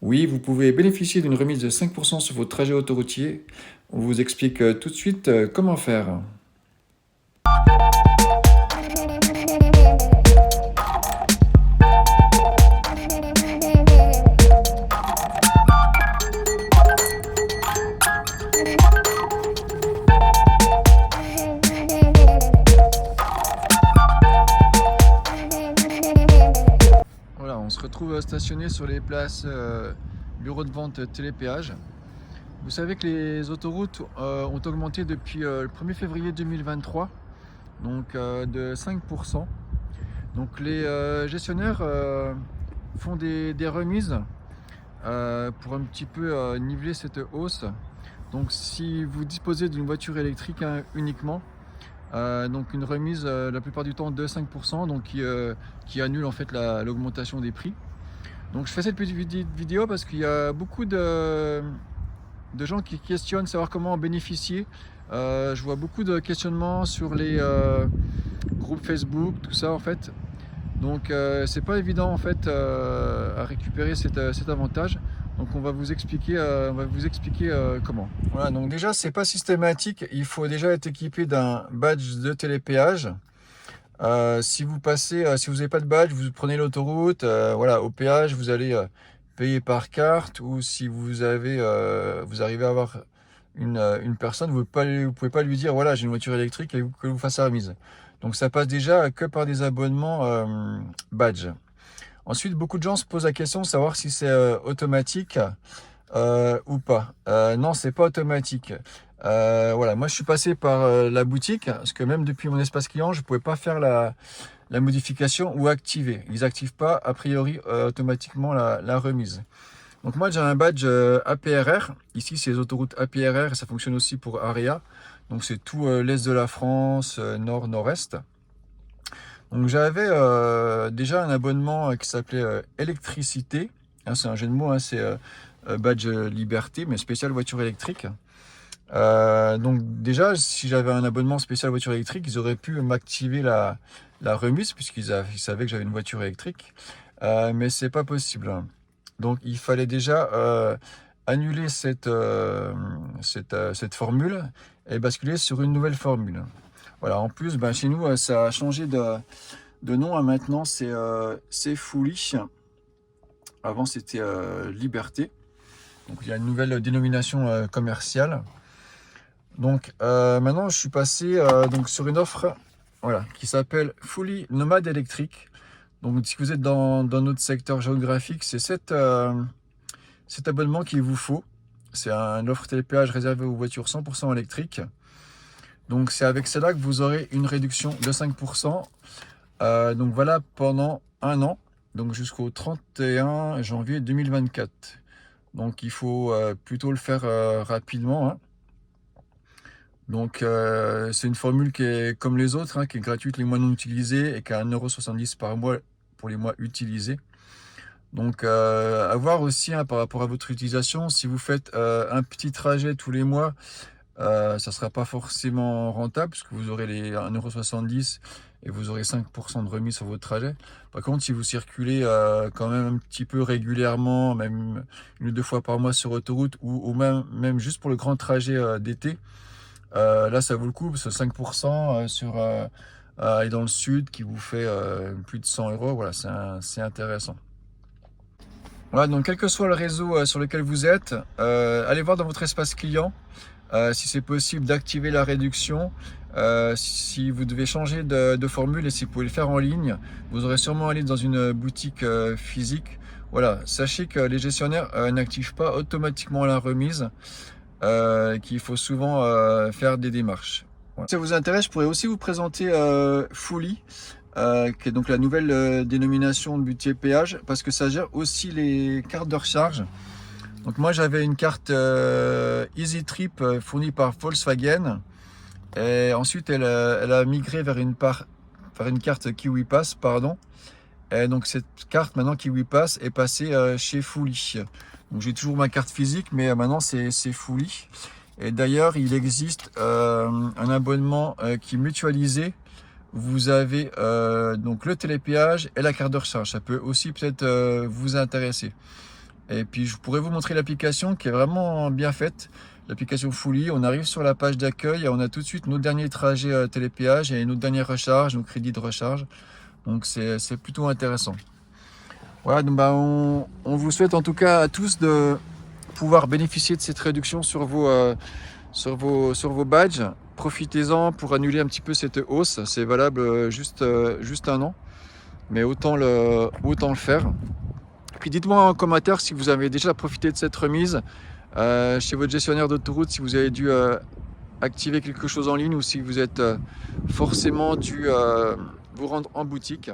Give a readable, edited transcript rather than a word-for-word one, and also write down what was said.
Oui, vous pouvez bénéficier d'une remise de 5% sur votre trajet autoroutier. On vous explique tout de suite comment faire. Voilà, on se retrouve stationné sur les places bureau de vente télépéage. Vous savez que les autoroutes ont augmenté depuis le 1er février 2023, donc de 5%. Donc les gestionnaires font des remises pour un petit peu niveler cette hausse. Donc si vous disposez d'une voiture électrique uniquement, donc une remise la plupart du temps de 5%, donc qui annule en fait l'augmentation des prix. Donc je fais cette petite vidéo parce qu'il y a beaucoup de gens qui questionnent savoir comment en bénéficier. Je vois beaucoup de questionnements sur les groupes Facebook, tout ça en fait. Donc c'est pas évident en fait à récupérer cet avantage. Donc on va vous expliquer, comment. Voilà, donc déjà c'est pas systématique, il faut déjà être équipé d'un badge de télépéage. Si vous n'avez pas de badge, vous prenez l'autoroute, voilà, au péage, vous allez payer par carte, ou si vous arrivez à avoir une personne, vous pouvez pas lui dire, voilà, j'ai une voiture électrique et que vous fasse la remise. Donc ça passe déjà que par des abonnements badge. Ensuite, beaucoup de gens se posent la question de savoir si c'est automatique ou pas. Non, c'est pas automatique. Voilà, moi je suis passé par la boutique, parce que même depuis mon espace client, je pouvais pas faire la modification ou activer. Ils activent pas a priori automatiquement la remise. Donc moi j'ai un badge APRR. Ici c'est les autoroutes APRR et ça fonctionne aussi pour AREA. Donc c'est tout l'est de la France, nord, nord-est. Donc j'avais déjà un abonnement qui s'appelait électricité. Hein, c'est un jeu de mots, hein, c'est badge liberté, mais spécial voiture électrique. Donc déjà, si j'avais un abonnement spécial voiture électrique, ils auraient pu m'activer la remise puisqu'ils savaient que j'avais une voiture électrique. Mais c'est pas possible. Donc il fallait déjà annuler cette formule et basculer sur une nouvelle formule. Voilà, en plus, ben, chez nous, ça a changé de nom. Hein. Maintenant, c'est Fully. Avant, c'était Liberté. Donc il y a une nouvelle dénomination commerciale. Donc maintenant, je suis passé donc sur une offre, voilà, qui s'appelle Fully Nomade électrique. Donc si vous êtes dans notre secteur géographique, c'est cet abonnement qu'il vous faut. C'est une offre télépéage réservée aux voitures 100% électriques. Donc c'est avec cela que vous aurez une réduction de 5%. Donc voilà, pendant un an, donc jusqu'au 31 janvier 2024. Donc il faut plutôt le faire rapidement. Hein. Donc c'est une formule qui est comme les autres, hein, qui est gratuite les mois non utilisés et qui a 1,70 € par mois pour les mois utilisés. Donc à voir aussi hein, par rapport à votre utilisation, si vous faites un petit trajet tous les mois, ça ne sera pas forcément rentable puisque vous aurez les 1,70 € et vous aurez 5% de remise sur votre trajet. Par contre, si vous circulez quand même un petit peu régulièrement, même une ou deux fois par mois sur autoroute ou même juste pour le grand trajet d'été, là ça vaut le coup parce que 5% sur aller dans le sud qui vous fait plus de 100 €, voilà, c'est intéressant. Voilà, donc quel que soit le réseau sur lequel vous êtes, allez voir dans votre espace client si c'est possible d'activer la réduction. Si vous devez changer de formule et si vous pouvez le faire en ligne, vous aurez sûrement à aller dans une boutique physique. Voilà, sachez que les gestionnaires n'activent pas automatiquement la remise, qu'il faut souvent faire des démarches. Voilà. Si ça vous intéresse, je pourrais aussi vous présenter Fully, qui est donc la nouvelle dénomination du TPH, parce que ça gère aussi les cartes de recharge. Donc moi j'avais une carte Easy Trip fournie par Volkswagen, et ensuite elle a migré vers une carte KiwiPass, pardon. Et donc cette carte maintenant KiwiPass est passée chez Fully. Donc j'ai toujours ma carte physique, mais maintenant c'est Fully. Et d'ailleurs il existe un abonnement qui est mutualisé. Vous avez donc le télépéage et la carte de recharge. Ça peut aussi peut-être vous intéresser. Et puis je pourrais vous montrer l'application qui est vraiment bien faite. L'application Fully, on arrive sur la page d'accueil et on a tout de suite nos derniers trajets télépéage et nos dernières recharges, nos crédits de recharge. Donc c'est plutôt intéressant. Voilà, donc bah, on vous souhaite en tout cas à tous de pouvoir bénéficier de cette réduction sur vos badges. Profitez-en pour annuler un petit peu cette hausse. C'est valable juste un an, mais autant le faire. Puis dites-moi en commentaire si vous avez déjà profité de cette remise chez votre gestionnaire d'autoroute, si vous avez dû activer quelque chose en ligne ou si vous êtes forcément dû vous rendre en boutique.